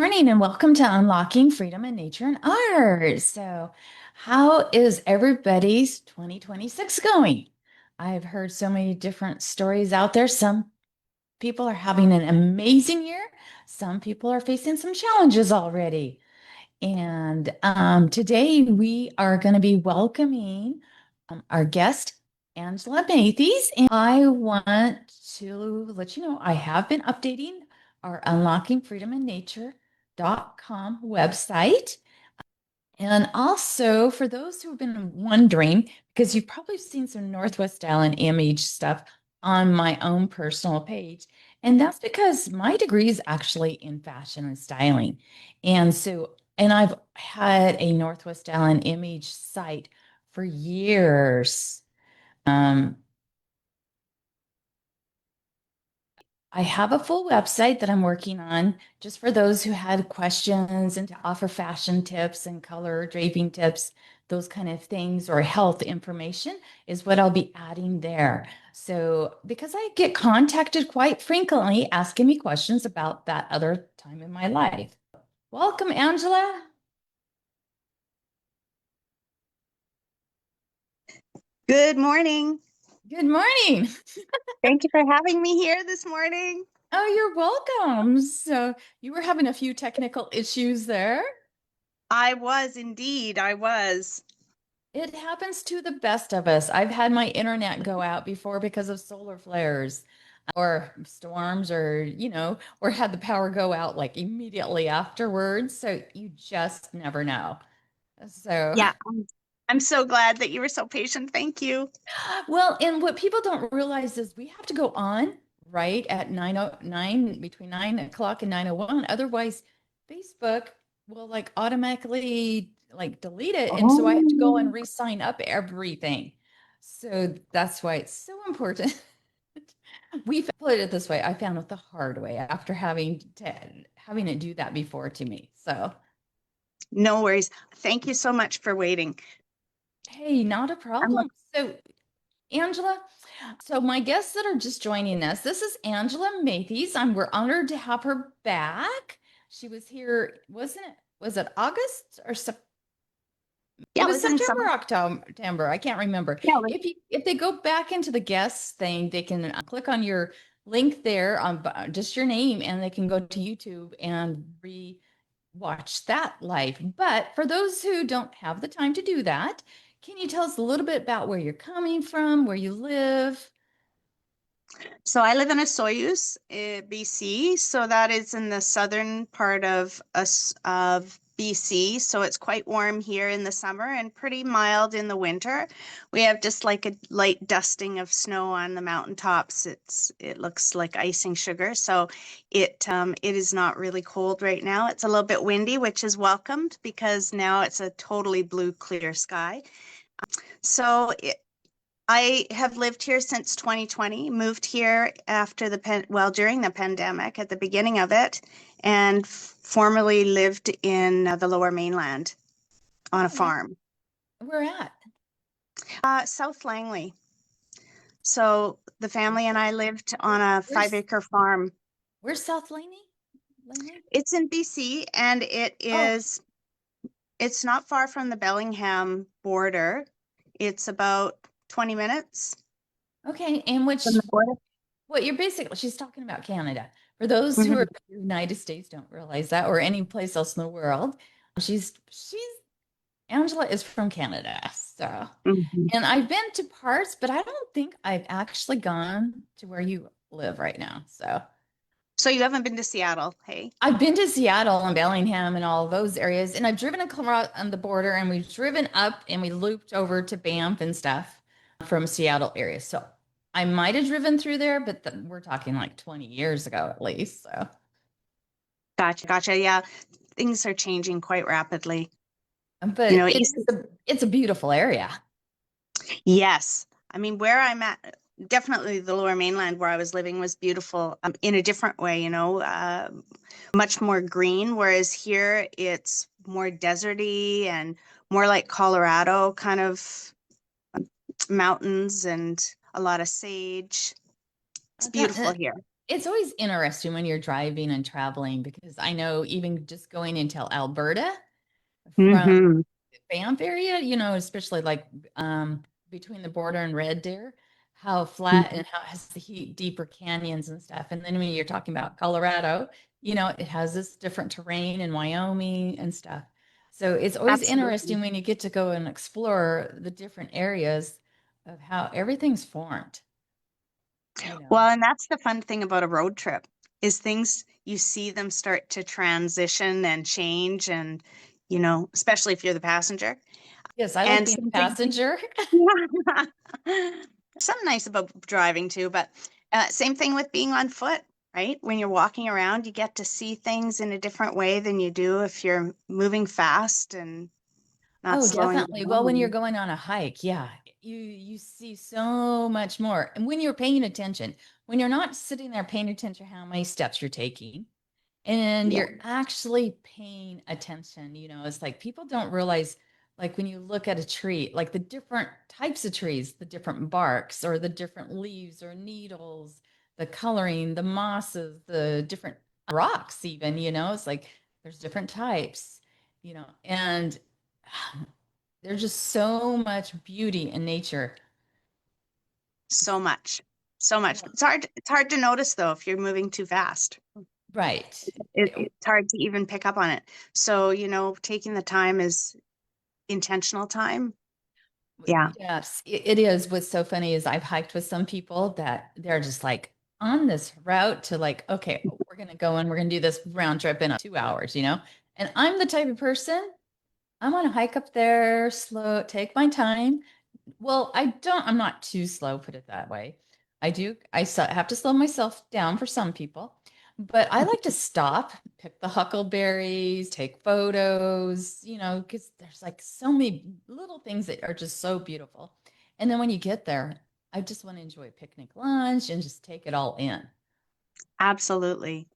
morning and welcome to Unlocking Freedom in Nature and Art. How is everybody's 2026 going? I've heard so many different stories out there. Some people are having an amazing year, some people are facing some challenges already. And today we are going to be welcoming our guest, Angela Matthies. And I want to let you know I have been updating our unlockingfreedominnature.com website. And also, for those who have been wondering, because you've probably seen some Northwest Island image stuff on my own personal page, and that's because my degree is actually in fashion and styling. And I've had a Northwest Island image site for years. Um, I have a full website that I'm working on just for those who had questions and to offer fashion tips and color draping tips, those kind of things, or health information is what I'll be adding there. So, because I get contacted quite frequently asking me questions about that other time in my life. Welcome, Angela. Good morning. Good morning. Thank you for having me here this morning. Oh, you're welcome. So, you were having a few technical issues there. I was indeed. I was. It happens to the best of us. I've had my internet go out before because of solar flares or storms or had the power go out like immediately afterwards. So you just never know. So, Yeah, I'm so glad that you were so patient. Thank you. well, and what people don't realize is we have to go on right at 9:09, between 9 o'clock and 9:01. Otherwise, Facebook will like automatically like delete it. And so I have to go Oh, and re-sign up everything. So that's why it's so important. We put it this way. I found it the hard way after having it do that before to me. So, no worries. Thank you so much for waiting. hey, not a I'm look- problem. So, Angela, so my guests that are just joining us, this is Angela Matthies. We're honored to have her back. She was here, was it August or September? It yeah, it was was in September, summer. October. I can't remember. Yeah, If they go back into the guests thing, they can click on your link there on just your name, and they can go to YouTube and re-watch that live. But for those who don't have the time to do that, can you tell us a little bit about where you're coming from, where you live? so I live in a Soyuz, BC. So that is in the southern part of us of BC. So it's quite warm here in the summer and pretty mild in the winter. We have just like a light dusting of snow on the mountaintops. It looks like icing sugar. So it is not really cold right now. It's a little bit windy, which is welcomed because now it's a totally blue, clear sky. So I have lived here since 2020, moved here after during the pandemic at the beginning of it, and formerly lived in the Lower Mainland on a Oh, farm. where at? South Langley. So the family and I lived on a five Where's acre farm. where's South Laney? Laney? It's in BC and Oh, it's not far from the Bellingham border. It's about 20 minutes okay. And from the border. what you're basically, she's talking about Canada. For those who are Mhm. in the United States don't realize that, or any place else in the world, she's Angela is from Canada. So, Mhm. and I've been to parts, but I don't think I've actually gone to where you live right now. So, So you haven't been to Seattle, hey? I've been to Seattle and Bellingham and all of those areas, and I've driven across on the border, and we've driven up and we looped over to Banff and stuff from Seattle area. So I might have driven through there, but we're talking like 20 years ago at least. So, Gotcha, gotcha. Yeah, things are changing quite rapidly. You but know, it used to, it's a beautiful area. yes. I mean, where I'm at, definitely the Lower Mainland where I was living was beautiful in a different way, much more green, whereas here it's more deserty and more like Colorado kind of mountains and a lot of sage. It's I thought beautiful here. It's always interesting when you're driving and traveling because I know even just going into Alberta from Mm-hmm. Banff area, especially like between the border and Red Deer, how flat Hmm. and how it has the deeper canyons and stuff. And then when you're talking about Colorado, it has this different terrain in Wyoming and stuff. So it's always Absolutely. interesting when you get to go and explore the different areas of how everything's formed, you know. Well, and that's the fun thing about a road trip is things you see them start to transition and change and, especially if you're the passenger. Yes, I like And being a something, passenger. yeah. Something nice about driving too, but same thing with being on foot, right? When you're walking around, you get to see things in a different way than you do if you're moving fast and not Oh, slowing definitely. Well, when you're down. going on a hike, yeah, you see so much more. And when you're paying attention, when you're not sitting there paying attention how many steps you're taking, and Yeah. you're actually paying attention, it's like people don't realize, like when you look at a tree, like the different types of trees, the different barks or the different leaves or needles, the coloring, the mosses, the different rocks, even, it's like there's different types, and there's just so much beauty in nature. So much. So much. Yeah. It's hard to notice though if you're moving too fast. Right. It's hard to even pick up on it. So, taking the time is intentional time. Yeah. Yes, it is. What's so funny is I've hiked with some people that they're just like on this route to like, okay, we're gonna go and we're gonna do this round trip in 2 hours, And I'm the type of person, I'm gonna hike up there, slow, take my time. Well, I'm not too slow, put it that way. Have to slow myself down for some people, but I like to stop, pick the huckleberries, take photos, because there's like so many little things that are just so beautiful. And then when you get there, I just want to enjoy a picnic lunch and just take it all in. Absolutely.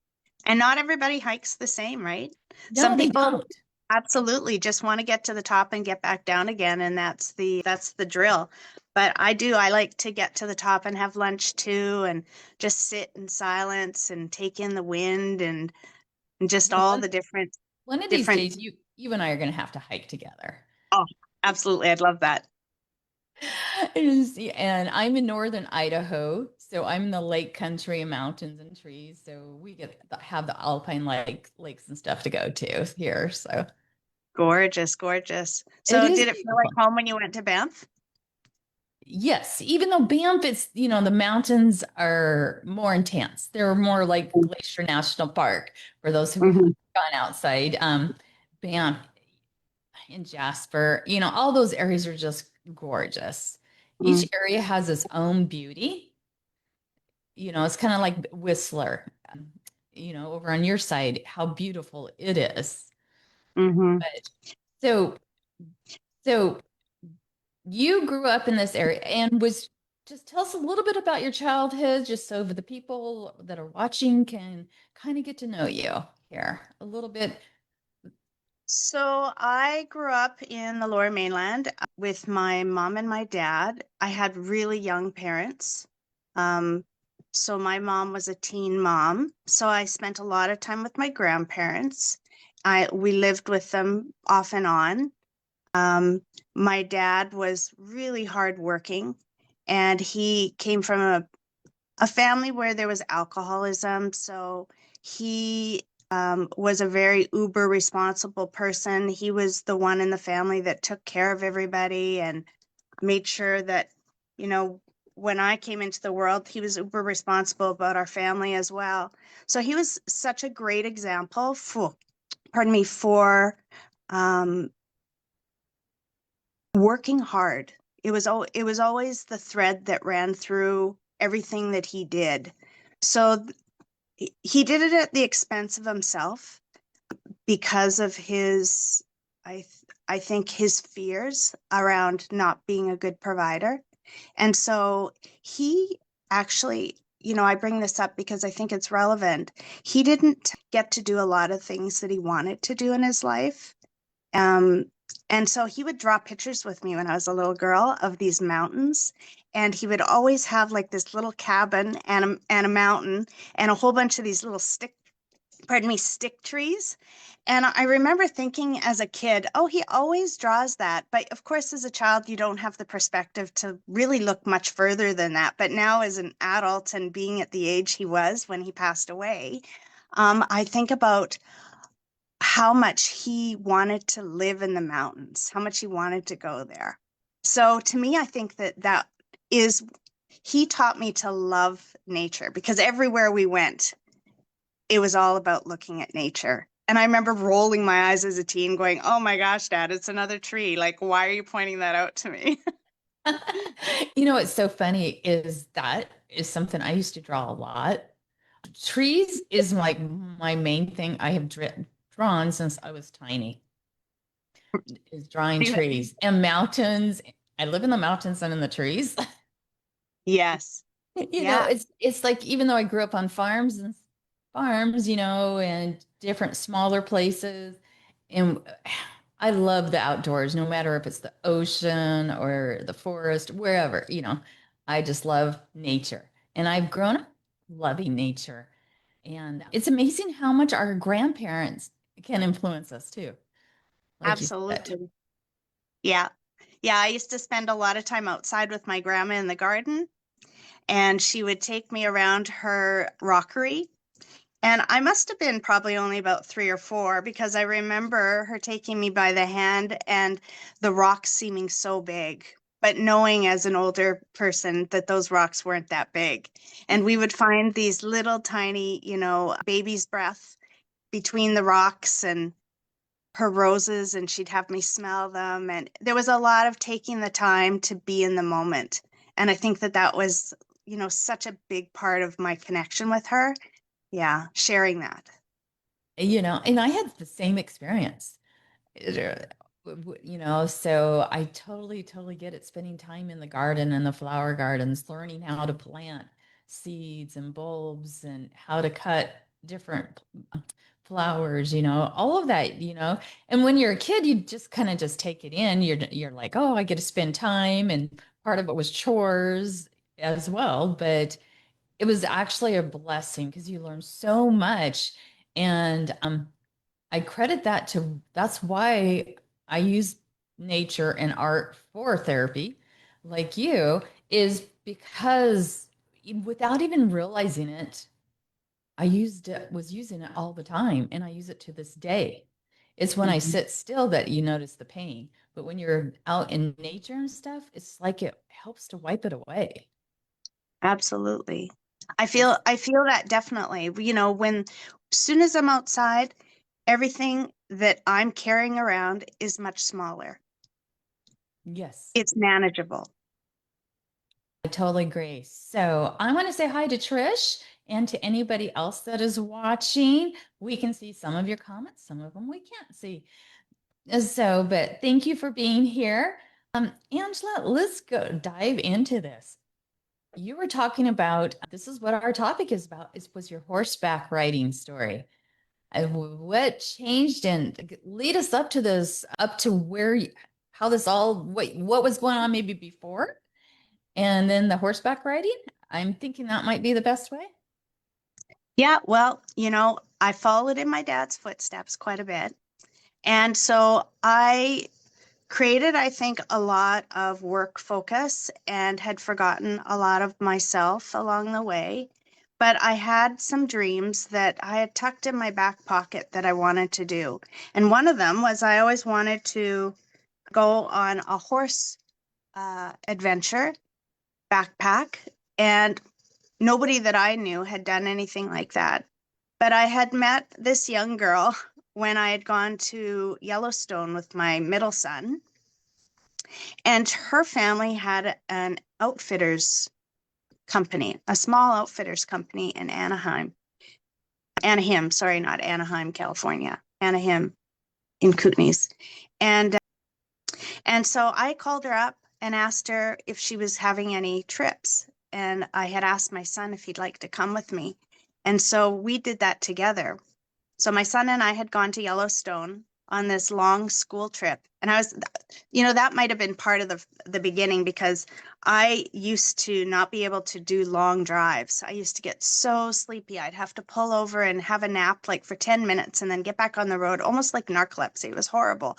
And not everybody hikes the same, right? No, Some they people don't. absolutely just want to get to the top and get back down again, and that's the drill. But I like to get to the top and have lunch too, and just sit in silence and take in the wind and just Well, all one, the different one of these different. days, you and I are going to have to hike together. Oh, absolutely. I'd love that. And I'm in northern Idaho, so I'm in the lake country and mountains and trees. So we have the alpine lakes and stuff to go to here. So Gorgeous, gorgeous. it So is did it feel like beautiful. home when you went to Banff? Yes, even though Banff is, the mountains are more intense. They're more like Glacier National Park for those who have Hmm. gone outside. Banff and Jasper, all those areas are just gorgeous. Each area has its own beauty. It's kind of like Whistler, over on your side, how beautiful it is. Mm-hmm. But so, so you grew up in this area and just tell us a little bit about your childhood, just so the people that are watching can kind of get to know you here a little bit. So I grew up in the Lower Mainland with my mom and my dad. I had really young parents. Um, so my mom was a teen mom. So I spent a lot of time with my grandparents. We lived with them off and on. Um, my dad was really hardworking, and he came from a family where there was alcoholism. So he was a very uber responsible person. He was the one in the family that took care of everybody and made sure that, you know, when I came into the world, he was uber responsible about our family as well. So he was such a great example for, pardon me, for um, working hard. It was always the thread that ran through everything that he did. So he did it at the expense of himself because of his I think his fears around not being a good provider. And so he actually, I bring this up because I think it's relevant. He didn't get to do a lot of things that he wanted to do in his life. Um, and so he would draw pictures with me when I was a little girl of these mountains. And he would always have like this little cabin and a mountain and a whole bunch of these little stick trees. And I remember thinking as a kid, oh, he always draws that. But of course, as a child, you don't have the perspective to really look much further than that. But now, as an adult and being at the age he was when he passed away, I think about how much he wanted to live in the mountains, how much he wanted to go there. So to me, I think that is, he taught me to love nature because everywhere we went, it was all about looking at nature. And I remember rolling my eyes as a teen going, oh my gosh, Dad, it's another tree. Like, why are you pointing that out to me? What's so funny is that is something I used to draw a lot. Trees is like my main thing I have drawn since I was tiny, is drawing trees and mountains. I live in the mountains and in the trees. Yes. Yeah, It's like even though I grew up on farms, and different smaller places, and I love the outdoors, no matter if it's the ocean or the forest, wherever. I just love nature. And I've grown up loving nature. And it's amazing how much our grandparents can influence us too, like you said. absolutely. Yeah. Yeah, I used to spend a lot of time outside with my grandma in the garden, and she would take me around her rockery. And I must have been probably only about 3 or 4 because I remember her taking me by the hand and the rocks seeming so big, but knowing as an older person that those rocks weren't that big. And we would find these little tiny, baby's breath between the rocks and her roses, and she'd have me smell them. And there was a lot of taking the time to be in the moment. And I think that was, such a big part of my connection with her. Yeah, sharing that. And I had the same experience. So I totally, totally get it. Spending time in the garden and the flower gardens, learning how to plant seeds and bulbs and how to cut different flowers, all of that. And when you're a kid, you just kind of just take it in. You're like, oh, I get to spend time. And part of it was chores as well. But it was actually a blessing because you learn so much. And I credit that to that's why I use nature and art for therapy, like you, is because without even realizing it, was using it all the time, and I use it to this day. It's when I Mhm. sit still that you notice the pain, but when you're out in nature and stuff, it's like it helps to wipe it away. Absolutely. I feel It's I feel that definitely. When as soon as I'm outside, everything that I'm carrying around is much smaller. yes. It's manageable. I totally agree. So I want to say hi to Trish and to anybody else that is watching. We can see some of your comments, some of them we can't see. But thank you for being here. Angela, let's go dive into this. You were talking about this is what our topic is about. Was your horseback riding story. What changed and lead us up to this, up to how this all, what was going on maybe before? And then the horseback riding, I'm thinking that might be the best way. Yeah, well, I followed in my dad's footsteps quite a bit. And so I created, I think, a lot of work focus and had forgotten a lot of myself along the way. But I had some dreams that I had tucked in my back pocket that I wanted to do. And one of them was I always wanted to go on a horse adventure backpack. And nobody that I knew had done anything like that. But I had met this young girl when I had gone to Yellowstone with my middle son, and her family had an outfitters company, a small outfitters company in Anaheim, sorry, not Anaheim, California, Anaheim in Kootenays. And and so I called her up and asked her if she was having any trips. And I had asked my son if he'd like to come with me. And so we did that together. So my son and I had gone to Yellowstone on this long school trip. And that might have been part of the beginning because I used to not be able to do long drives. I used to get so sleepy. I'd have to pull over and have a nap like for 10 minutes and then get back on the road, almost like narcolepsy. It was horrible.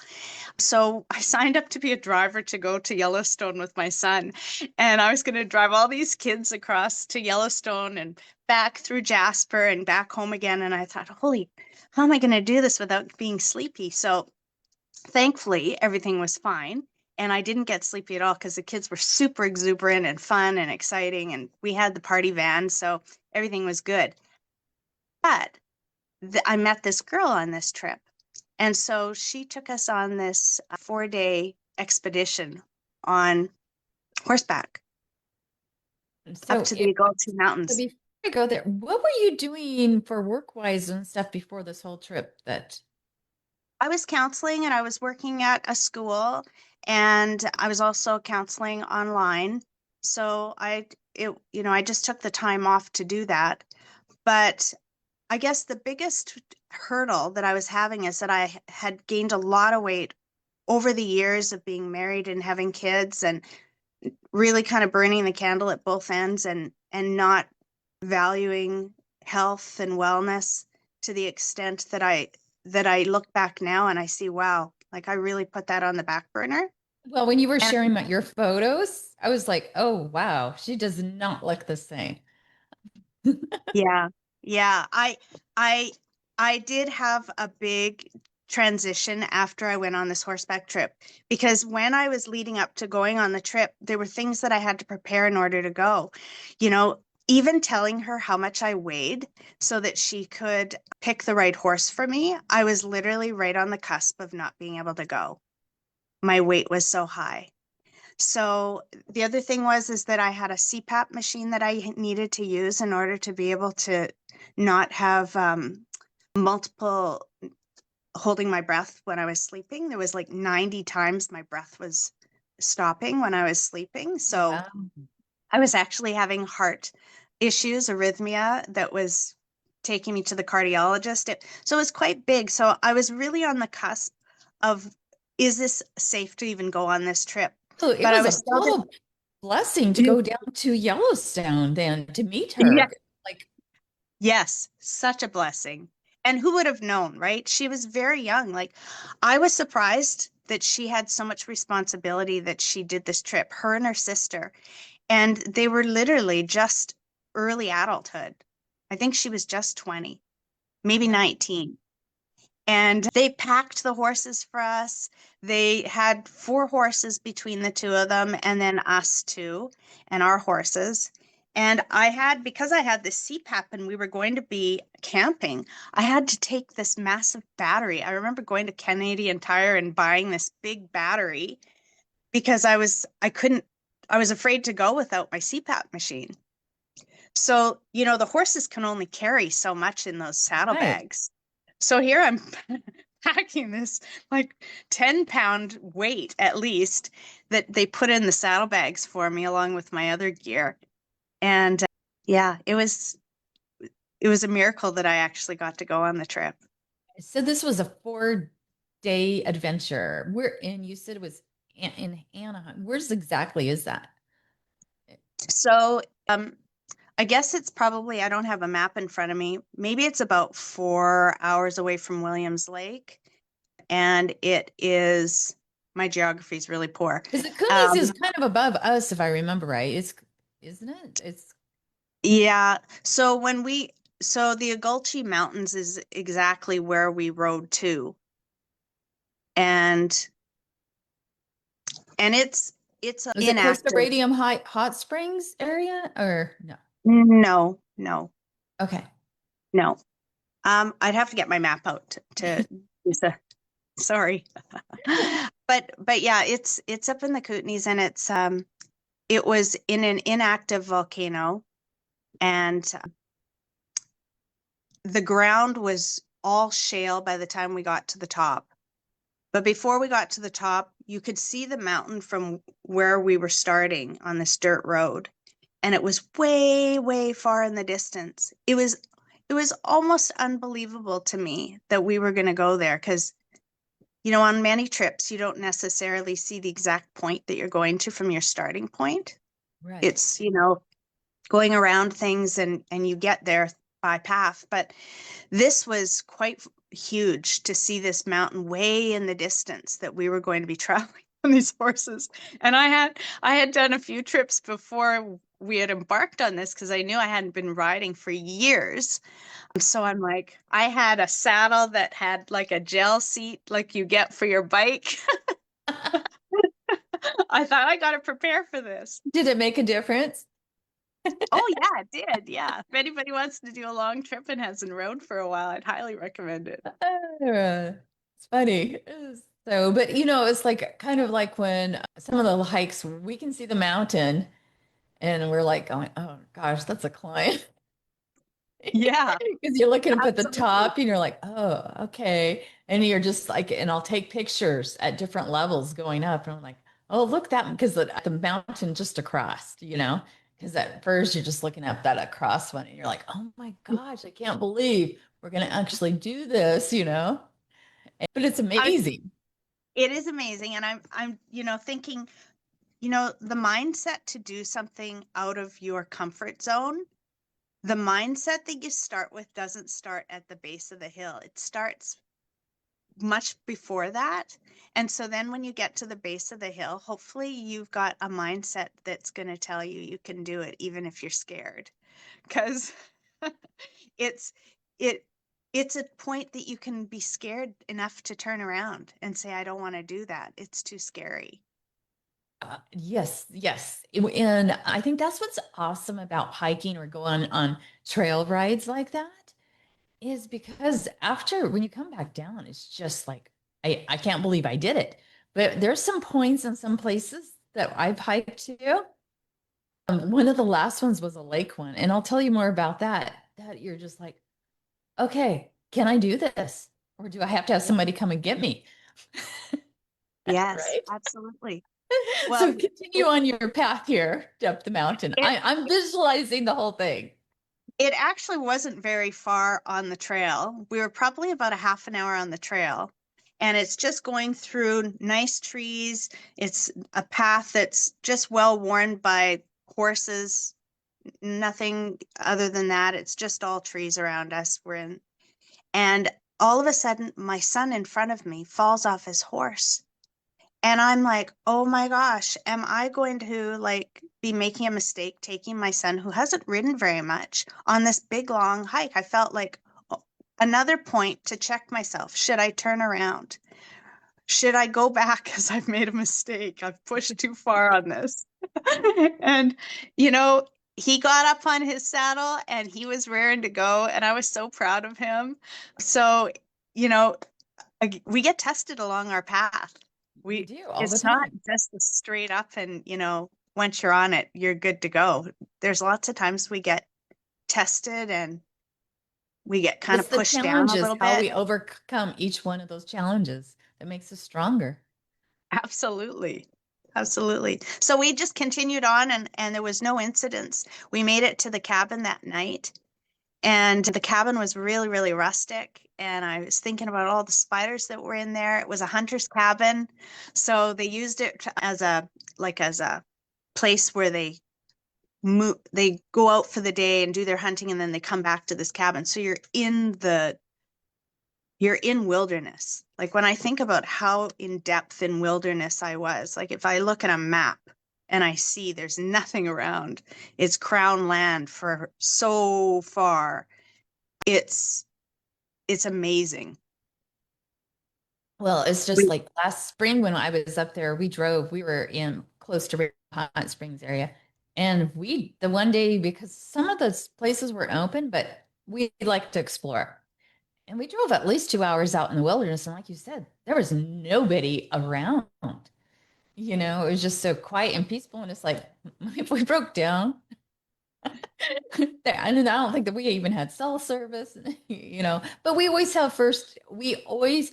So I signed up to be a driver to go to Yellowstone with my son. And I was going to drive all these kids across to Yellowstone and back through Jasper and back home again. And I thought, holy, how am I going to do this without being sleepy? So thankfully, everything was fine. And I didn't get sleepy at all because the kids were super exuberant and fun and exciting. And we had the party van. So everything was good. But I met this girl on this trip. And so she took us on this 4-day expedition on horseback up So, to the Agulti so Mountains. before I go there, what were you doing for work wise and stuff before this whole trip that I was counseling and I was working at a school and I was also counseling online. So I just took the time off to do that. But I guess the biggest hurdle that I was having is that I had gained a lot of weight over the years of being married and having kids and really kind of burning the candle at both ends and not valuing health and wellness to the extent that I look back now and I see, wow, like I really put that on the back burner. well, when you were And sharing your photos, I was like, oh wow, she does not look the same. yeah, yeah, I I did have a big transition after I went on this horseback trip because when I was leading up to going on the trip, there were things that I had to prepare in order to go. You know, even telling her how much I weighed so that she could pick the right horse for me, I was literally right on the cusp of not being able to go. My weight was so high. So the other thing was is that I had a CPAP machine that I needed to use in order to be able to not have multiple holding my breath when I was sleeping. There was like 90 times my breath was stopping when I was sleeping. So Wow. I was actually having heart issues, arrhythmia that was taking me to the cardiologist. So it was quite big. So I was really on the cusp of, is this safe to even go on this trip? So it But I was was a still total blessing to go down to Yellowstone then to meet yeah, her. Like, yes, such a blessing. And who would have known, right? She was very young. Like I was surprised that she had so much responsibility that she did this trip, her and her sister. And they were literally just early adulthood. I think she was just 20, maybe wow. 19. And they packed the horses for us. They had 4 horses between the two of them, and then us two and our horses. And because I had this CPAP and we were going to be camping, I had to take this massive battery. I remember going to Canadian Tire and buying this big battery because I was afraid to go without my CPAP machine. So, the horses can only carry so much in those Right. saddlebags. So here I'm packing this like 10-pound weight at least that they put in the saddlebags for me along with my other gear. And yeah, it was a miracle that I actually got to go on the trip. So this was a 4-day adventure. And you said it was in Anaheim. Where's exactly is that? So, I guess it's probably, I don't have a map in front of me. Maybe it's about 4 hours away from Williams Lake. And my geography is really poor. Because the Coonies is Um, kind of above us, if I remember right. Isn't it? It's yeah. So the Agulti Mountains is exactly where we rode to. And, and it's was it close to inactive. Radium Hot Springs area or no? No, no, Okay. no. I'd have to get my map out to use sorry. But yeah, it's up in the Kootenays and it was in an inactive volcano and the ground was all shale by the time we got to the top. But before we got to the top, you could see the mountain from where we were starting on this dirt road. And it was way, way far in the distance. It was almost unbelievable to me that we were going to go there because On many trips, you don't necessarily see the exact point that you're going to from your starting point. Right. It's, going around things and you get there by path. But this was quite huge to see this mountain way in the distance that we were going to be traveling on these horses. And I had done a few trips before we had embarked on this because I knew I hadn't been riding for years. So I'm like, I had a saddle that had like a gel seat like you get for your bike. I thought I got to prepare for this. Did it make a difference? Oh yeah, it did. Yeah. If anybody wants to do a long trip and hasn't rode for a while, I'd highly recommend it. It's funny. So, but it's like kind of like when some of the hikes, we can see the mountain and we're like going, oh gosh, that's a climb. Yeah, Because you're looking up at the absolutely. top and you're like, oh, okay. And you're just like, and I'll take pictures at different levels going up. And I'm like, oh, look that, because the mountain just across. Because at first you're just looking up that across one and you're like, oh my gosh, I can't believe we're going to actually do this. But it's I, amazing. it is amazing. And I'm, thinking, the mindset to do something out of your comfort zone, the mindset that you start with doesn't start at the base of the hill. It starts much before that. And so then when you get to the base of the hill, hopefully you've got a mindset that's going to tell you you can do it, even if you're scared. Because it's, it, it's a point that you can be scared enough to turn around and say, I don't want to do that. It's too scary. Yes, yes. And I think that's what's awesome about hiking or going on trail rides like that is because after when you come back down, it's just like I can't believe I did it. But there's some points in some places that I've hiked to. One of the last ones was a lake one, and I'll tell you more about that. That you're just like, okay, can I do this? Or do I have to have Yeah. somebody come and get me? Yes, Right? absolutely. So Well, continue it, on your path here up the mountain. it I'm visualizing the whole thing. It actually wasn't very far on the trail. We were probably about a half an hour on the trail. And it's just going through nice trees. It's a path that's just well worn by horses. Nothing other than that. It's just all trees around us. And all of a sudden, my son in front of me falls off his horse. And I'm like, oh my gosh, am I going to like be making a mistake taking my son who hasn't ridden very much on this big long hike? I felt like another point to check myself. Should I turn around? Should I go back because I've made a mistake? I've pushed too far on this. And, you know, he got up on his saddle and he was raring to go. And I was so proud of him. So, you know, we get tested along our path. We We do all the It's not time. just a straight up and, once you're on it, you're good to go. There's lots of times we get tested and we get kind It's of the pushed down a challenges, little how bit. we overcome each one of those challenges that makes us stronger. Absolutely. Absolutely. So we just continued on and there was no incidents. We made it to the cabin that night and the cabin was really, really rustic. And I was thinking about all the spiders that were in there. It was a hunter's cabin. So they used it as a place where they go out for the day and do their hunting and then they come back to this cabin. So you're in wilderness. Like when I think about how in depth in wilderness I was, like if I look at a map and I see there's nothing around, it's crown land for so far. It's it's amazing. Well, it's just We, like last spring when I was up there, we were in close to Hot Springs area. And the one day, because some of those places were open, but we like to explore. And we drove at least 2 hours out in the wilderness. And like you said, there was nobody around. It was just so quiet and peaceful. And it's like, if we broke down, and I don't think that we even had cell service, but we always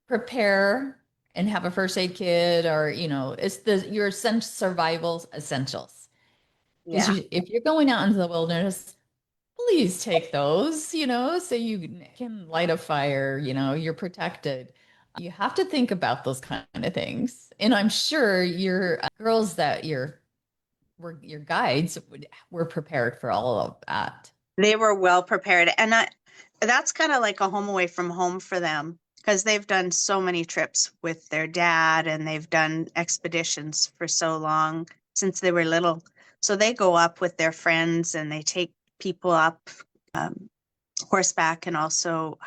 prepare and have a first aid kit or, it's your survival essentials. Because yeah. if you're going out into the wilderness, please take those, so you can light a fire, you're protected. You have to think about those kind of things. And I'm sure your girls that were your guides were prepared for all of that. They were well prepared. And that's kind of like a home away from home for them because they've done so many trips with their dad and they've done expeditions for so long since they were little. So they go up with their friends and they take people up um, horseback and also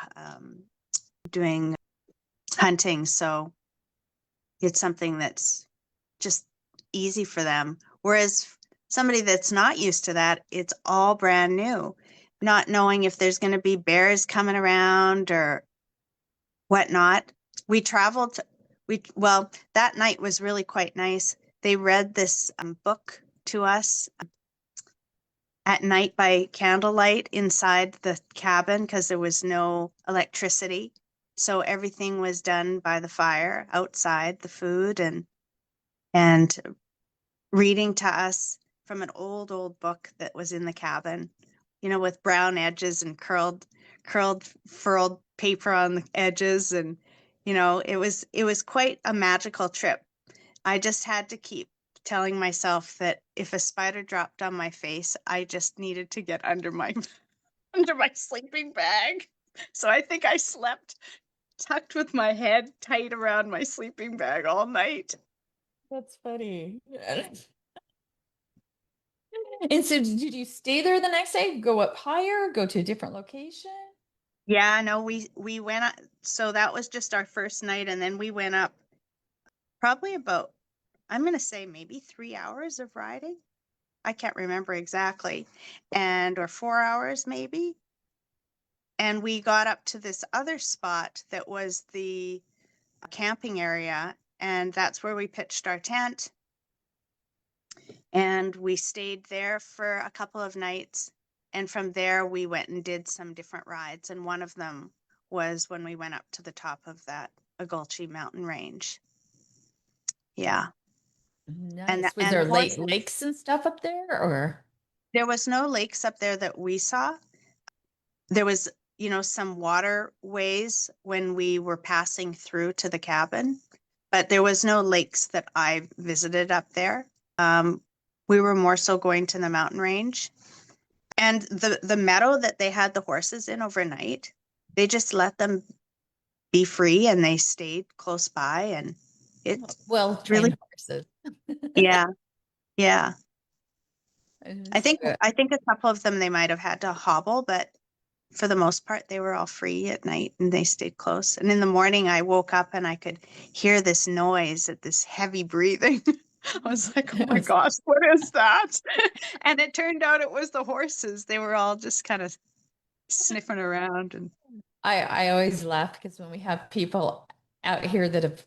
doing hunting. So it's something that's just easy for them. Whereas somebody that's not used to that, it's all brand new, not knowing if there's going to be bears coming around or whatnot. We traveled, well, that night was really quite nice. They read this book to us at night by candlelight inside the cabin because there was no electricity. So everything was done by the fire outside, the food and reading to us from an old book that was in the cabin, with brown edges and curled, furled paper on the edges. And, it was quite a magical trip. I just had to keep telling myself that if a spider dropped on my face, I just needed to get under my under my sleeping bag. So I think I slept tucked with my head tight around my sleeping bag all night. That's funny. And so did you stay there the next day, go up higher, go to a different location? Yeah, no, we went up, so that was just our first night, and then we went up probably about, I'm gonna say maybe 3 hours of riding. I can't remember exactly, and or 4 hours maybe. And we got up to this other spot that was the camping area, and that's where we pitched our tent. And we stayed there for a couple of nights. And from there, we went and did some different rides. And one of them was when we went up to the top of that Agulchi mountain range. Yeah. Nice. Was And there horses. lakes and stuff up there or? There was no lakes up there that we saw. There was, some waterways when we were passing through to the cabin, but there was no lakes that I visited up there. We were more so going to the mountain range. And the meadow that they had the horses in overnight, they just let them be free and they stayed close by and it Well really, trained horses. yeah, yeah. I So think I think a couple of them they might have had to hobble, but for the most part they were all free at night and they stayed close. And in the morning I woke up and I could hear this noise, this heavy breathing. I was like, oh my it's- gosh, what is that? And it turned out it was the horses. They were all just kind of sniffing around and I always laugh because when we have people out here that have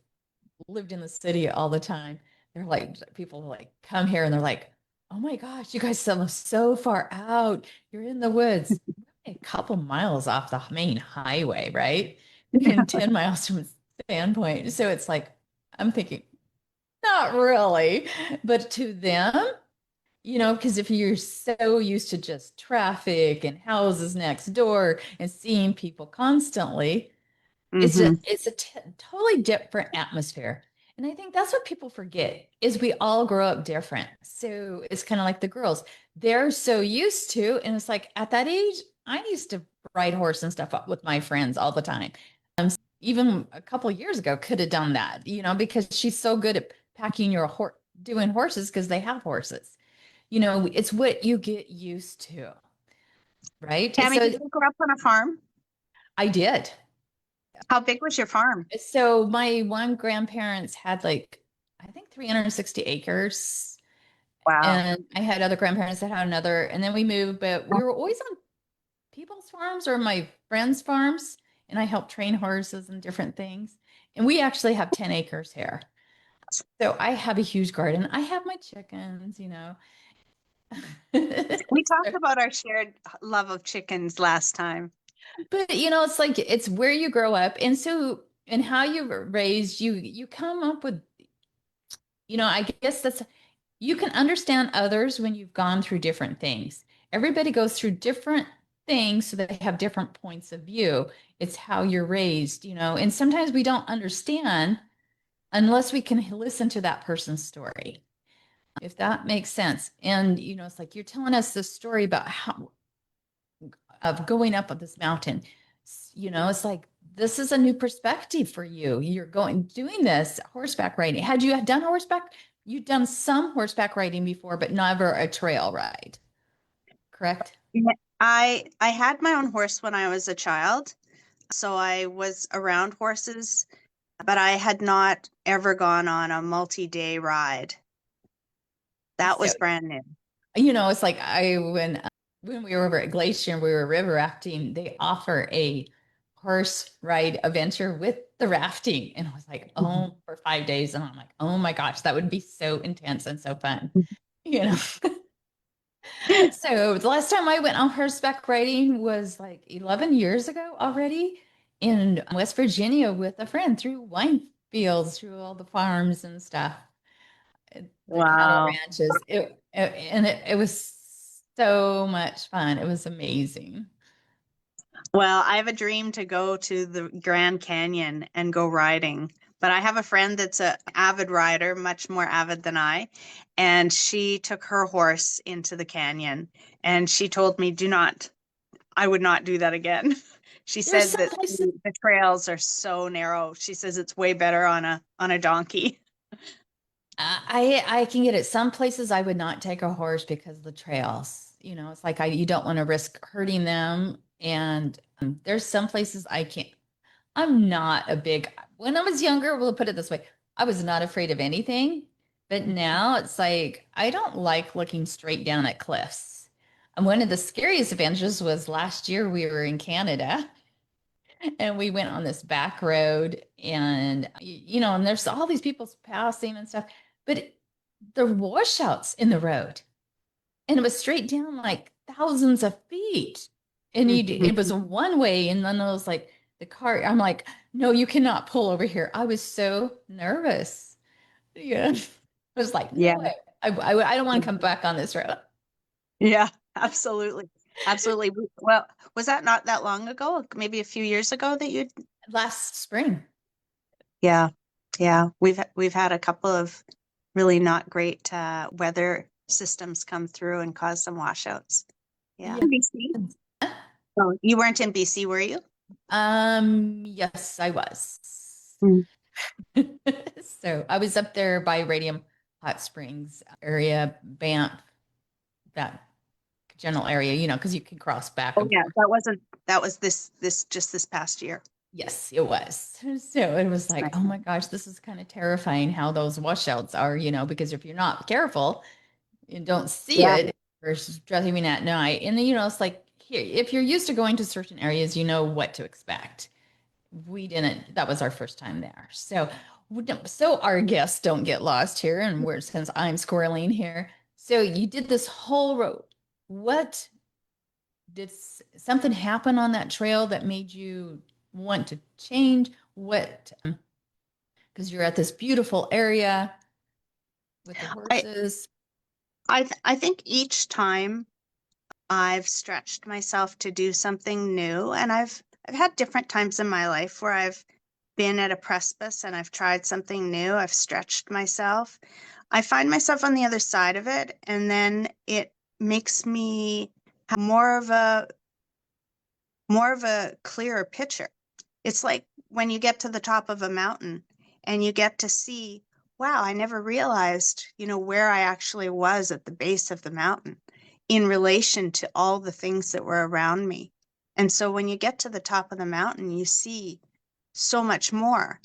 lived in the city all the time, they're like people like come here and they're like, oh my gosh, you guys live so far out. You're in the woods. We're a couple miles off the main highway, right? And 10 miles from Sandpoint. So it's like, I'm thinking, not really. But to them, because if you're so used to just traffic and houses next door and seeing people constantly, it's a hmm it's a totally different atmosphere. And I think that's what people forget is we all grow up different. So it's kind of like the girls. They're so used to, and it's like at that age, I used to ride horse and stuff up with my friends all the time. Even a couple of years ago, could have done that, because she's so good at packing your horse, doing horses because they have horses. It's what you get used to, right? Tammy, So did you grow up on a farm? I did. How big was your farm? So my one grandparents had like, I think 360 acres. Wow. And I had other grandparents that had another. And then we moved, but we were always on people's farms or my friends' farms. And I helped train horses and different things. And we actually have 10 acres here. So I have a huge garden. I have my chickens. We talked about our shared love of chickens last time. But it's like it's where you grow up, and so and how you were raised, you come up with, I guess that's you can understand others when you've gone through different things. Everybody goes through different. things so that they have different points of view. It's how you're raised, and sometimes we don't understand unless we can listen to that person's story, if that makes sense. And, it's like you're telling us this story about how of going up on this mountain. It's like this is a new perspective for you. You're doing this horseback riding. Had you done horseback? You'd done some horseback riding before, but never a trail ride, correct? Yeah. I had my own horse when I was a child, so I was around horses, but I had not ever gone on a multi-day ride. That So, was brand new. it's like when we were over at Glacier, we were river rafting. They offer a horse ride adventure with the rafting, and I was like, Mhm. oh, for 5 days, and I'm like, oh my gosh, that would be so intense and so fun, you know. So the last time I went on horseback riding was like 11 years ago already in West Virginia with a friend through wine fields, through all the farms and stuff, the cattle Wow. ranches. It was so much fun. It was amazing. Well, I have a dream to go to the Grand Canyon and go riding. But I have a friend that's a avid rider, much more avid than I, and she took her horse into the canyon and she told me, do not, I would not do that again. She There's said some that places the trails are so narrow. She says it's way better on a donkey. I can get it. Some places I would not take a horse because of the trails. It's like you don't want to risk hurting them. And there's some places I can't. I'm not a big, when I was younger, we'll put it this way, I was not afraid of anything. But now it's like, I don't like looking straight down at cliffs. And one of the scariest adventures was last year we were in Canada and we went on this back road and, and there's all these people passing and stuff, but the washouts in the road and it was straight down like thousands of feet. And it was a one way. And then I was like, the car, I'm like, no, you cannot pull over here. I was so nervous. Yeah. I was like, no Yeah. way. I don't want to come back on this road. Yeah, absolutely. Absolutely. Well, was that not that long ago? Maybe a few years ago that you Last spring. Yeah. Yeah. We've had a couple of really not great weather systems come through and cause some washouts. Yeah. Yeah. BC? Oh, you weren't in BC, were you? Yes, I was. Mm. So I was up there by Radium Hot Springs area, Banff, that general area, because you can cross back Oh and yeah, forth. that was this just this past year. Yes, it was. So it was like, Right. oh my gosh, this is kind of terrifying how those washouts are, because if you're not careful and don't see Yeah. it versus driving at night, and then, it's like here, if you're used to going to certain areas, you know what to expect. We didn't, that was our first time there. So, so our guests don't get lost here, and we're since I'm squirreling here. So you did this whole road. What did something happen on that trail that made you want to change? What, because you're at this beautiful area with the I horses. I think each time I've stretched myself to do something new, and I've had different times in my life where I've been at a precipice and I've tried something new. I've stretched myself. I find myself on the other side of it, and then it makes me have more of a clearer picture. It's like when you get to the top of a mountain and you get to see, wow, I never realized, where I actually was at the base of the mountain in relation to all the things that were around me. And so when you get to the top of the mountain, you see so much more.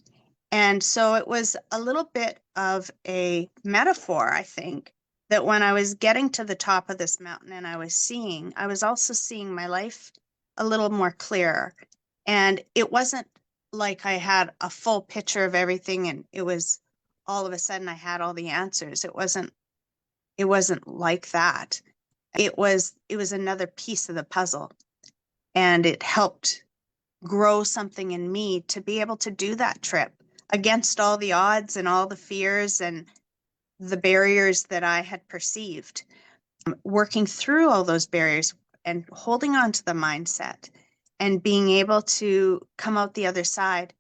And so it was a little bit of a metaphor, I think, that when I was getting to the top of this mountain and I was also seeing my life a little more clear. And it wasn't like I had a full picture of everything and it was all of a sudden I had all the answers. It wasn't like that. It was another piece of the puzzle. And it helped grow something in me to be able to do that trip against all the odds and all the fears and the barriers that I had perceived. Working through all those barriers, and holding on to the mindset and being able to come out the other side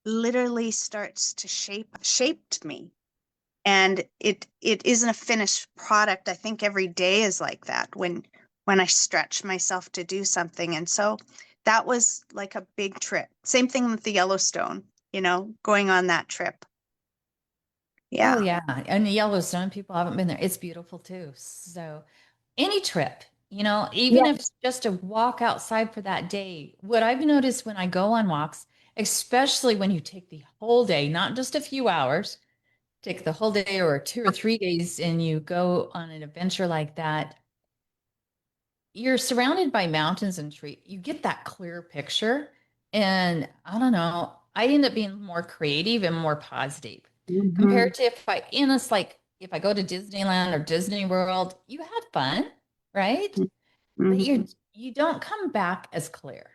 literally starts to shaped me. And it isn't a finished product. I think every day is like that when I stretch myself to do something. And so that was like a big trip. Same thing with the Yellowstone, going on that trip. Oh Yeah. yeah. And the Yellowstone, people haven't been there. It's beautiful too. So any trip, even if it's Yes. just a walk outside for that day, what I've noticed when I go on walks, especially when you take the whole day, not just a few hours, take the whole day or 2 or 3 days and you go on an adventure like that, you're surrounded by mountains and trees. You get that clear picture. And I don't know, I end up being more creative and more positive Hmm. compared to if I go to Disneyland or Disney World, you had fun, right? But Hmm. you don't come back as clear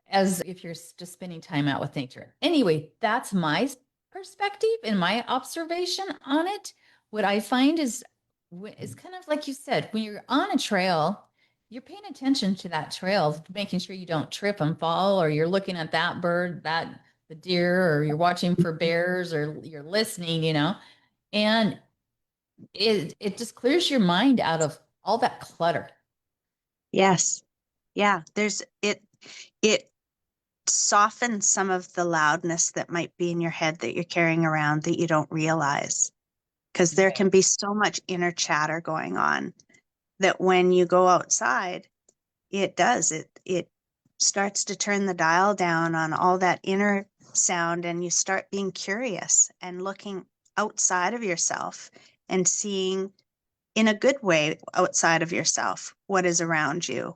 as if you're just spending time out with nature. Anyway, that's my perspective and my observation on it. What I find is kind of like you said, when you're on a trail, you're paying attention to that trail, making sure you don't trip and fall, or you're looking at that bird, that the deer, or you're watching for bears, or you're listening, and it just clears your mind out of all that clutter. Yes. Yeah. It softens some of the loudness that might be in your head that you're carrying around that you don't realize. Because there Right. can be so much inner chatter going on that when you go outside, it starts to turn the dial down on all that inner sound, and you start being curious and looking outside of yourself and seeing in a good way outside of yourself what is around you,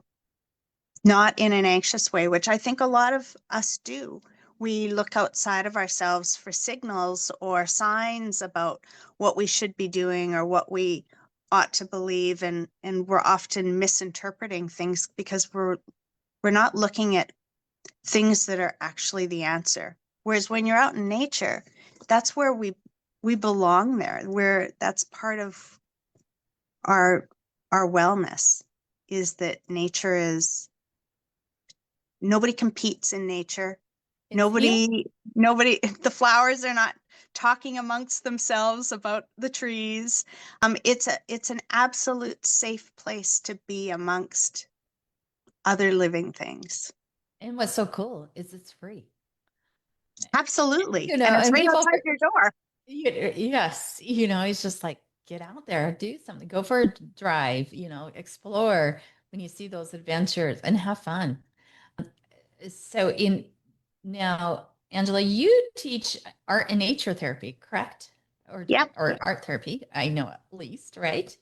not in an anxious way, which I think a lot of us do. We look outside of ourselves for signals or signs about what we should be doing or what we ought to believe, and we're often misinterpreting things because we're not looking at things that are actually the answer. Whereas when you're out in nature, that's where we belong there. Where that's part of our our wellness is that nature is nobody competes in nature. It's you. Nobody, the flowers are not talking amongst themselves about the trees. It's an absolute safe place to be amongst other living things. And what's so cool is it's free. Absolutely. And it's And right people, outside your door. yes, it's just like get out there, do something, go for a drive, explore when you see those adventures and have fun. So in now, Angela, you teach art and nature therapy, correct? Yep. Or art therapy, I know at least, right?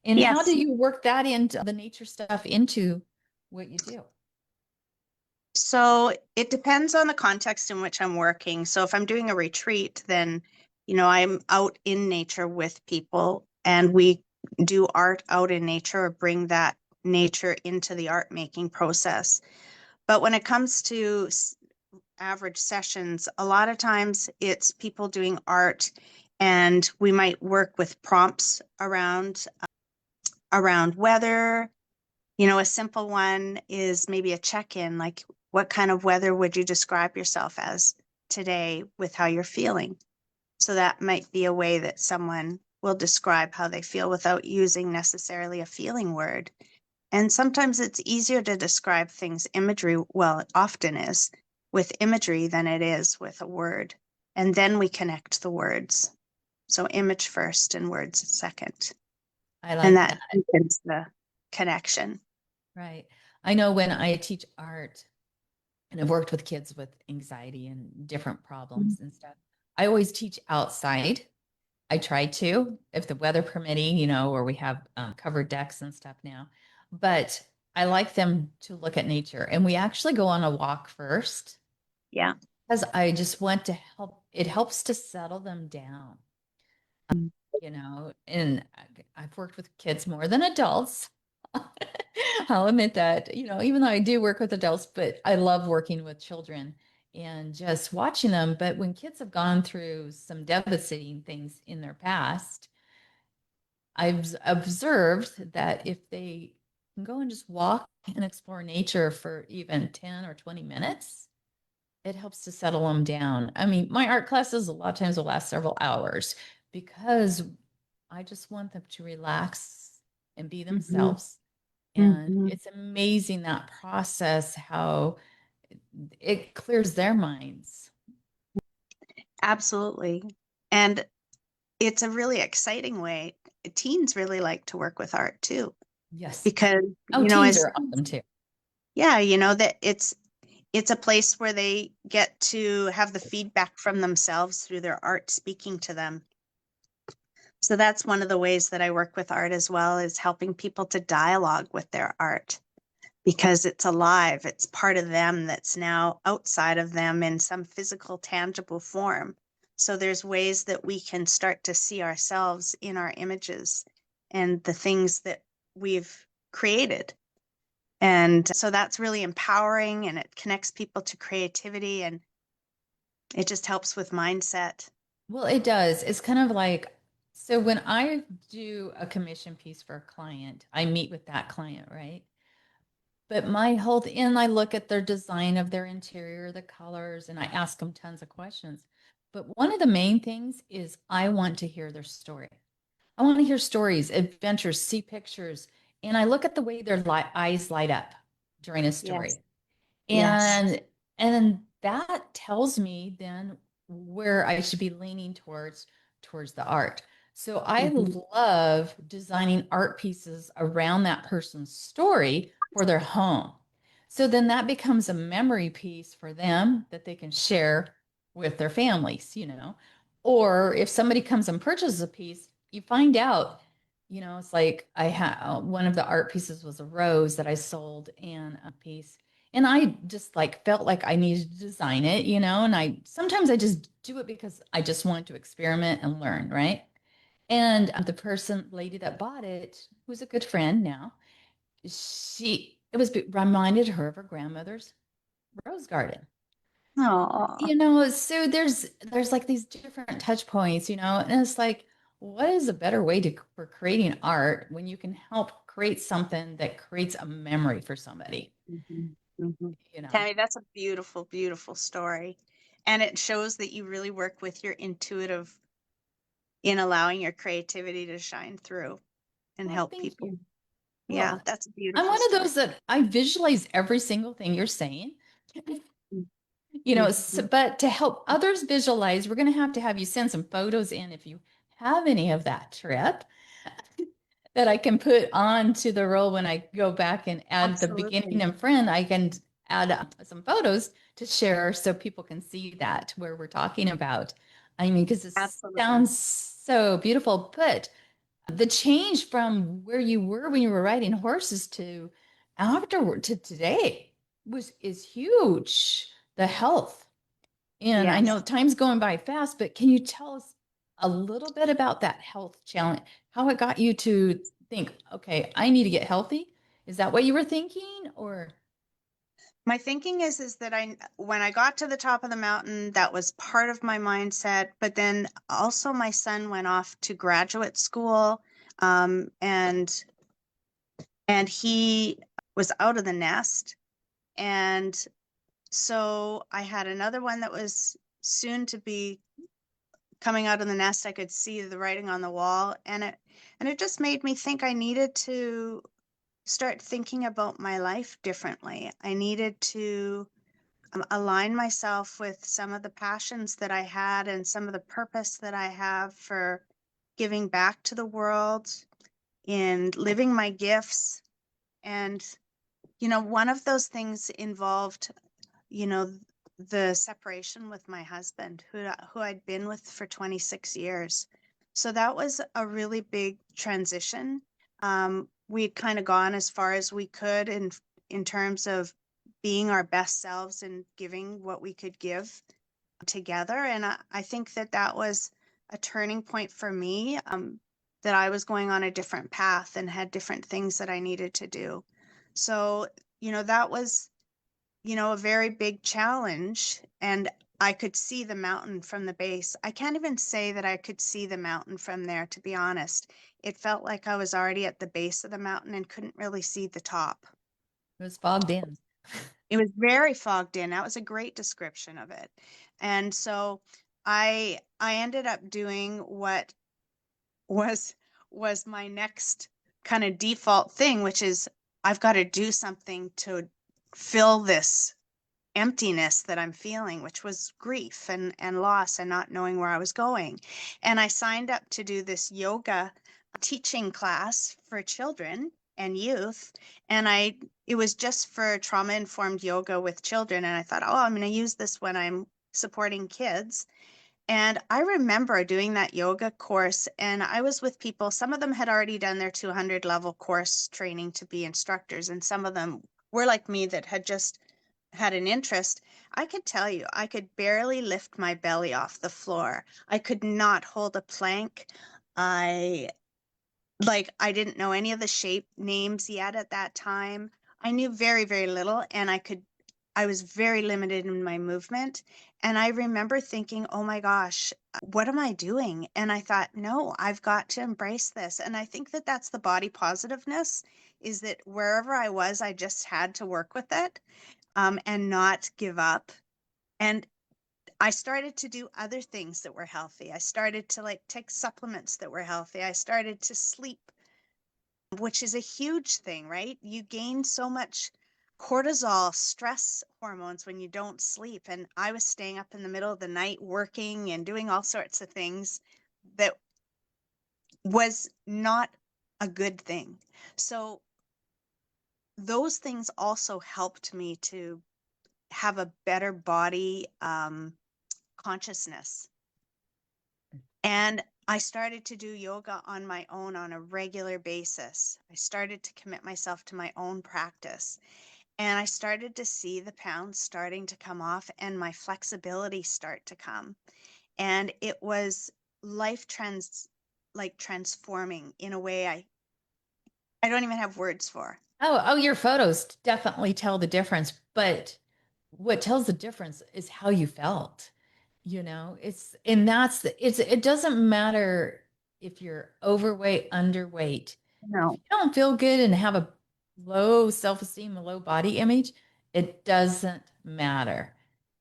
And how do Yes. you work that into the nature stuff into what you do? So it depends on the context in which I'm working. So if I'm doing a retreat, then, I'm out in nature with people and we do art out in nature or bring that nature into the art making process. But when it comes to average sessions, a lot of times it's people doing art and we might work with prompts around weather. A simple one is maybe a check-in, like what kind of weather would you describe yourself as today with how you're feeling? So that might be a way that someone will describe how they feel without using necessarily a feeling word. And sometimes it's easier to describe things imagery, well, it often is with imagery than it is with a word. And then we connect the words. So image first and words second. I And like that that. deepens the connection. Right. I know when I teach art and I've worked with kids with anxiety and different problems and stuff, I always teach outside. I try to, if the weather permitting, or we have covered decks and stuff now. But I like them to look at nature. And we actually go on a walk first Yeah. because I just want to help. It helps to settle them down, and I've worked with kids more than adults. I'll admit that, even though I do work with adults, but I love working with children and just watching them. But when kids have gone through some devastating things in their past, I've observed that if they can go and just walk and explore nature for even 10 or 20 minutes, it helps to settle them down. I mean, my art classes a lot of times will last several hours because I just want them to relax and be Hmm. themselves. And Hmm. it's amazing that process, how it clears their minds. Absolutely. And it's a really exciting way. Teens really like to work with art too, Yes. because, Oh, teens are awesome too. yeah, that it's a place where they get to have the feedback from themselves through their art speaking to them. So that's one of the ways that I work with art as well, is helping people to dialogue with their art because it's alive. It's part of them that's now outside of them in some physical, tangible form. So there's ways that we can start to see ourselves in our images and the things that we've created. And so that's really empowering, and it connects people to creativity, and it just helps with mindset. Well, it does. It's kind of like, so when I do a commission piece for a client, I meet with that client, right? But my whole, and I look at their design of their interior, the colors, and I ask them tons of questions. But one of the main things is I want to hear their story. I want to hear stories, adventures, see pictures. And I look at the way their eyes light up during a Yes. story. Yes. And that tells me then where I should be leaning towards the art. So I Hmm. love designing art pieces around that person's story for their home. So then that becomes a memory piece for them that they can share with their families, you know. Or if somebody comes and purchases a piece, you find out, you know, it's like I had one of the art pieces was a rose that I sold and a piece, and I just like felt like I needed to design it, you know, and I sometimes I just do it because I just want to experiment and learn, right? And the person, lady that bought it, who's a good friend now, it was reminded her of her grandmother's rose garden. Oh, You know, so there's like these different touch points, you know, and it's like, what is a better way to for creating art when you can help create something that creates a memory for somebody, hmm. Hmm. you know? Tammy, that's a beautiful, beautiful story. And it shows that you really work with your intuitive in allowing your creativity to shine through and Well, help thank people. you. Yeah, Well, that's a I'm beautiful one of story. those that I visualize every single thing you're saying. You know, Mm-hmm. but to help others visualize, we're going to have you send some photos in if you have any of that trip that I can put on to the roll when I go back and add the beginning Absolutely. and friend. I can add some photos to share so people can see that where we're talking about. I mean, because it Absolutely. sounds so beautiful, but the change from where you were when you were riding horses to afterward to today was is huge. The health. And I Yes. know time's going by fast, but can you tell us a little bit about that health challenge? How it got you to think, okay, I need to get healthy? Is that what you were thinking? Or My thinking is that when I got to the top of the mountain, that was part of my mindset. But then also my son went off to graduate school, and he was out of the nest. And so I had another one that was soon to be coming out of the nest. I could see the writing on the wall, and it just made me think I needed to start thinking about my life differently. I needed to align myself with some of the passions that I had and some of the purpose that I have for giving back to the world and living my gifts. And, one of those things involved, you know, the separation with my husband, who I'd been with for 26 years. So that was a really big transition. We'd kind of gone as far as we could in terms of being our best selves and giving what we could give together. And I think that that was a turning point for me, that I was going on a different path and had different things that I needed to do. So, that was a very big challenge. And I could see the mountain from the base. I can't even say that I could see the mountain from there, to be honest. It felt like I was already at the base of the mountain and couldn't really see the top. It was fogged in. It was very fogged in. That was a great description of it. And so I ended up doing what was was my next kind of default thing, which is I've got to do something to fill this emptiness that I'm feeling, which was grief and loss and not knowing where I was going. And I signed up to do this yoga teaching class for children and youth. And it was just for trauma informed yoga with children. And I thought, oh, I'm going to use this when I'm supporting kids. And I remember doing that yoga course, and I was with people. Some of them had already done their 200 level course training to be instructors, and some of them were like me that had just had an interest. I could tell you, I could barely lift my belly off the floor. I could not hold a plank. I I didn't know any of the shape names yet at that time. I knew very, very little, and I was very limited in my movement. And I remember thinking, oh my gosh, what am I doing? And I thought, no, I've got to embrace this. And I think that that's the body positiveness, is that wherever I was, I just had to work with it, and not give up. And I started to do other things that were healthy. I started to like take supplements that were healthy. I started to sleep, which is a huge thing, right? You gain so much cortisol, stress hormones when you don't sleep. And I was staying up in the middle of the night working and doing all sorts of things that was not a good thing. So those things also helped me to have a better body consciousness. And I started to do yoga on my own on a regular basis. I started to commit myself to my own practice. And I started to see the pounds starting to come off and my flexibility start to come. And it was life transforming in a way I don't even have words for. Oh, your photos definitely tell the difference, but what tells the difference is how you felt. It doesn't matter if you're overweight, underweight. If you No. don't feel good and have a low self-esteem, a low body image, it doesn't matter.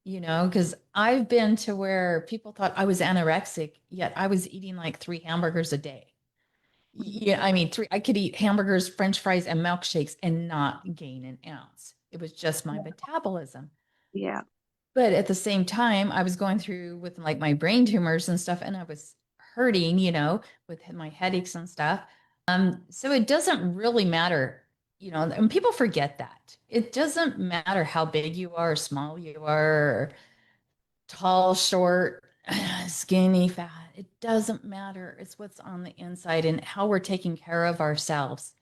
Because I've been to where people thought I was anorexic, yet I was eating like 3 hamburgers a day. Yeah, I mean, I could eat hamburgers, French fries, and milkshakes and not gain an ounce. It was just my metabolism. Yeah. But at the same time, I was going through with like my brain tumors and stuff, and I was hurting, with my headaches and stuff. So it doesn't really matter, and people forget that. It doesn't matter how big you are, or small you are, tall, short, skinny, fat. It doesn't matter. It's what's on the inside and how we're taking care of ourselves.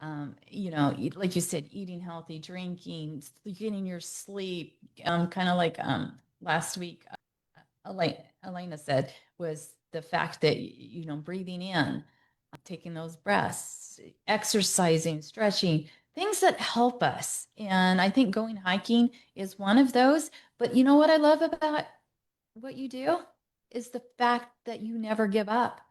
Like you said, eating healthy, drinking, getting your sleep. Kind of like last week, Elena said, was the fact that, breathing in, taking those breaths, exercising, stretching, things that help us. And I think going hiking is one of those. But you know what I love about what you do is the fact that you never give up.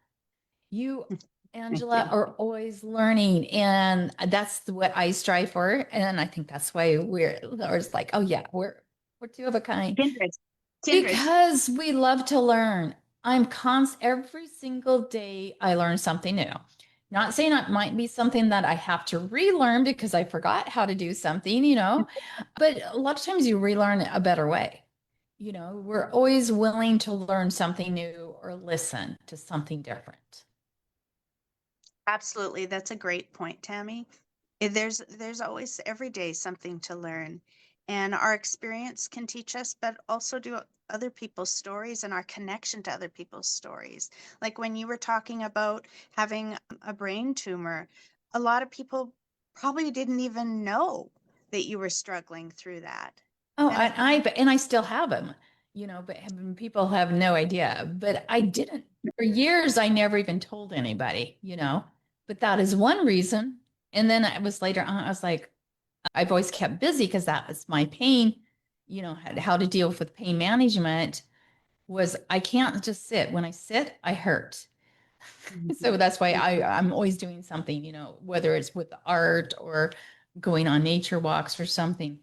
You, Thank Angela, you. are always learning, and that's what I strive for. And I think that's why Laura's like, oh yeah, we're two of a kind Kindred. Kindred. because we love to learn. Every single day I learn something new. Not saying it might be something that I have to relearn because I forgot how to do something, but a lot of times you relearn a better way. We're always willing to learn something new or listen to something different. Absolutely. That's a great point, Tammy. There's always every day something to learn. And our experience can teach us, but also do other people's stories and our connection to other people's stories. Like when you were talking about having a brain tumor, a lot of people probably didn't even know that you were struggling through that. Oh, And and I still have them, but people have no idea. But I didn't for years. I never even told anybody, But that is one reason. And then I was later on. I was like, I've always kept busy because that was my pain. how to deal with pain management was I can't just sit. When I sit, I hurt. So that's why I'm always doing something, whether it's with the art or going on nature walks or something.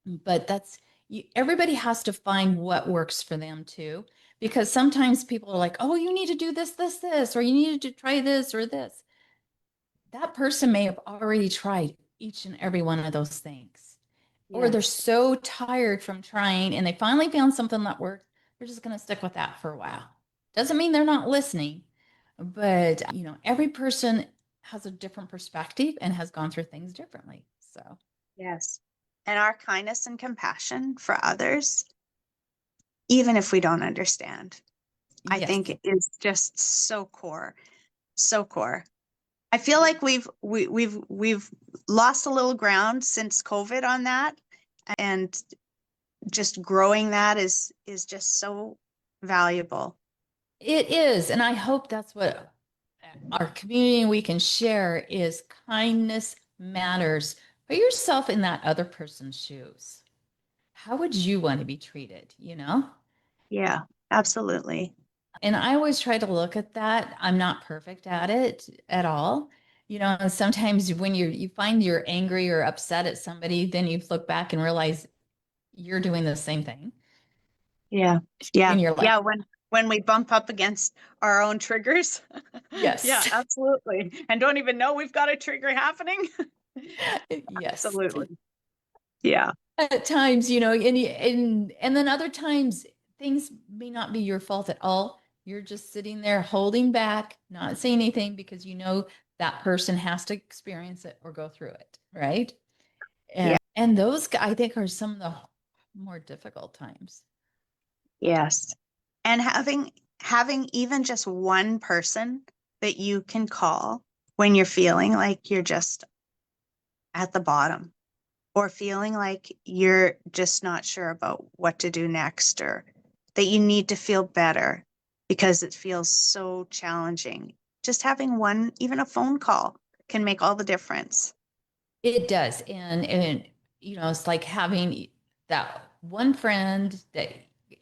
But everybody has to find what works for them too. Because sometimes people are like, oh, you need to do this, this, this, or you need to try this or this. That person may have already tried each and every one of those things. Or they're Yes. so tired from trying and they finally found something that worked. They're just going to stick with that for a while. Doesn't mean they're not listening, but every person has a different perspective and has gone through things differently. So, Yes. And our kindness and compassion for others, even if we don't understand, I yes, think is just so core, so core. I feel like we've lost a little ground since COVID on that, and just growing that is just so valuable. it is. And I hope that's what our community we can share is kindness matters. Put yourself in that other person's shoes. How would you want to be treated? Yeah, absolutely. And I always try to look at that. I'm not perfect at it at all. And sometimes when you find you're angry or upset at somebody, then you look back and realize you're doing the same thing. Yeah. Yeah. And you're like, Yeah. When we bump up against our own triggers. Yeah, yes, absolutely. And don't even know we've got a trigger happening. yes. Absolutely. Yeah. At times, and then other times things may not be your fault at all. You're just sitting there holding back, not saying anything because that person has to experience it or go through it, right? Yeah. And those I think are some of the more difficult times. Yes. And having even just one person that you can call when you're feeling like you're just at the bottom, or feeling like you're just not sure about what to do next, or that you need to feel better because it feels so challenging. Just having one, even a phone call, can make all the difference. It does. And it's like having that one friend that,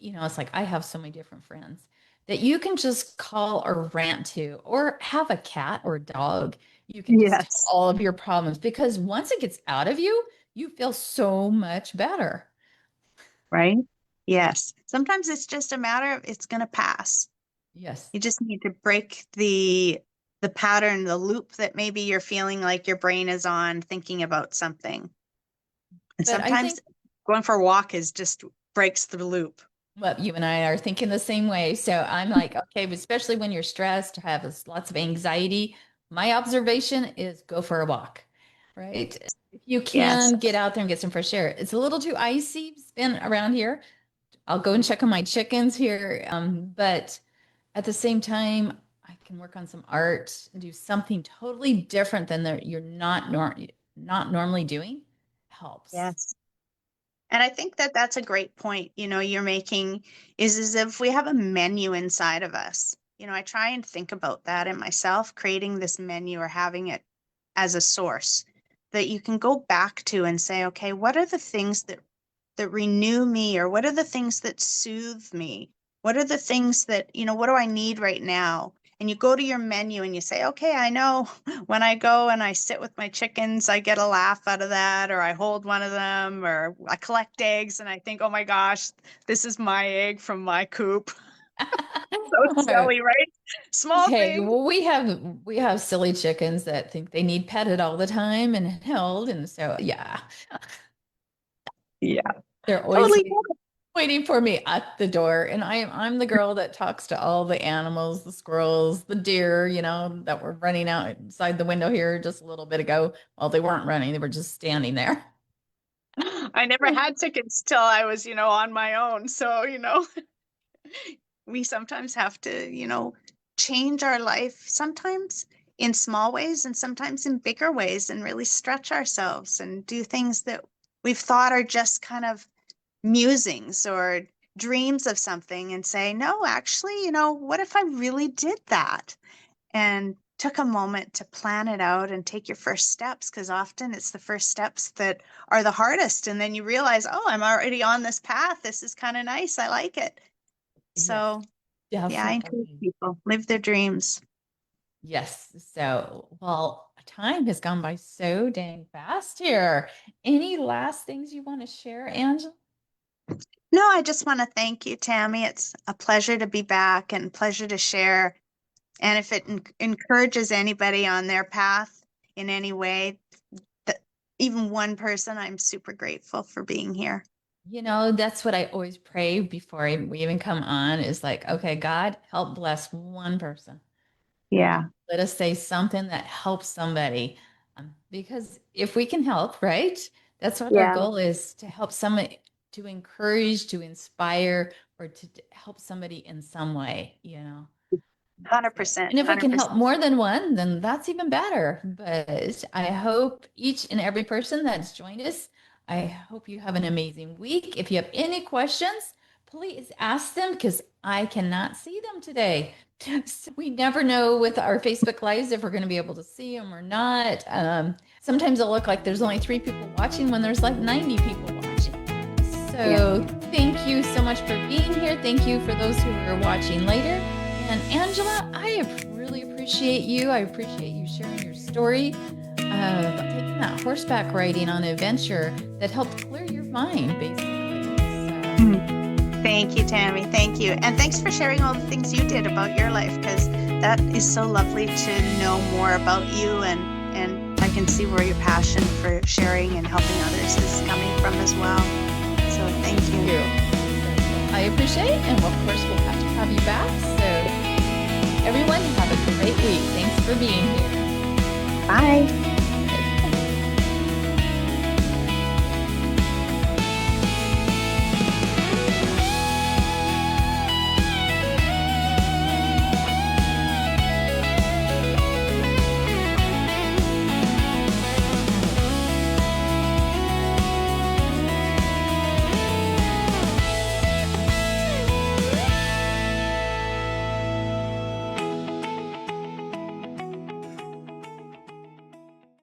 it's like I have so many different friends that you can just call or rant to, or have a cat or a dog. You can just tell Yes. all of your problems because once it gets out of you, you feel so much better. Right? Yes. Sometimes it's just a matter of it's going to pass. Yes. You just need to break the pattern, the loop that maybe you're feeling like your brain is on thinking about something. And But I sometimes think going for a walk is just breaks the loop. well, you and I are thinking the same way. So I'm like, okay, but especially when you're stressed, have lots of anxiety, my observation is go for a walk, right? If you Yes. can get out there and get some fresh air. It's a little too icy, it's been around here. I'll go and check on my chickens here. But at the same time, I can work on some art and do something totally different than you're not normally doing. Helps. Yes. And I think that that's a great point, you're making, is as if we have a menu inside of us. I try and think about that in myself, creating this menu or having it as a source that you can go back to and say, okay, what are the things that renew me, or what are the things that soothe me? What are the things that, what do I need right now? And you go to your menu and you say, okay, I know when I go and I sit with my chickens, I get a laugh out of that, or I hold one of them, or I collect eggs and I think, oh my gosh, this is my egg from my coop. So silly, right? Small Okay, thing. well, we have silly chickens that think they need petted all the time and held, and so yeah, Yeah, they're always totally. waiting for me at the door. And I'm the girl that talks to all the animals, the squirrels, the deer, that were running outside the window here just a little bit ago. Well, they weren't running; they were just standing there. I never had chickens till I was, on my own. So, we sometimes have to, change our life, sometimes in small ways and sometimes in bigger ways, and really stretch ourselves and do things that we've thought are just kind of musings or dreams of something, and say, no, actually, what if I really did that? And took a moment to plan it out and take your first steps, because often it's the first steps that are the hardest. And then you realize, oh, I'm already on this path. This is kind of nice. I like it. Yes, So yeah, I encourage definitely. people live their dreams. Yes. So, well, time has gone by so dang fast here. Any last things you want to share, Angela? No, I just want to thank you, Tammy. It's a pleasure to be back and pleasure to share. And if it encourages anybody on their path in any way, that even one person, I'm super grateful for being here. That's what I always pray before we even come on is like, okay, God, help bless one person. Yeah. Let us say something that helps somebody. Because if we can help, right? That's what our Yeah. goal is to help somebody, to encourage, to inspire, or to help somebody in some way. So, 100%. and if we can help 100%. more than one, then that's even better. But I hope each and every person that's joined us, I hope you have an amazing week. If you have any questions, please ask them because I cannot see them today. So we never know with our Facebook Lives if we're going to be able to see them or not. Sometimes it'll look like there's only 3 people watching when there's like 90 people watching. Yeah. So thank you so much for being here. Thank you for those who are watching later. And Angela, I really appreciate you. I appreciate you sharing your story of taking that horseback riding on an adventure that helped clear your mind, basically. Thank you, Tammy. Thank you. And thanks for sharing all the things you did about your life, because that is so lovely to know more about you, and I can see where your passion for sharing and helping others is coming from as well. So thank you. I appreciate it. And of course, we'll have to have you back. So everyone have a great week. Thanks for being here. Bye.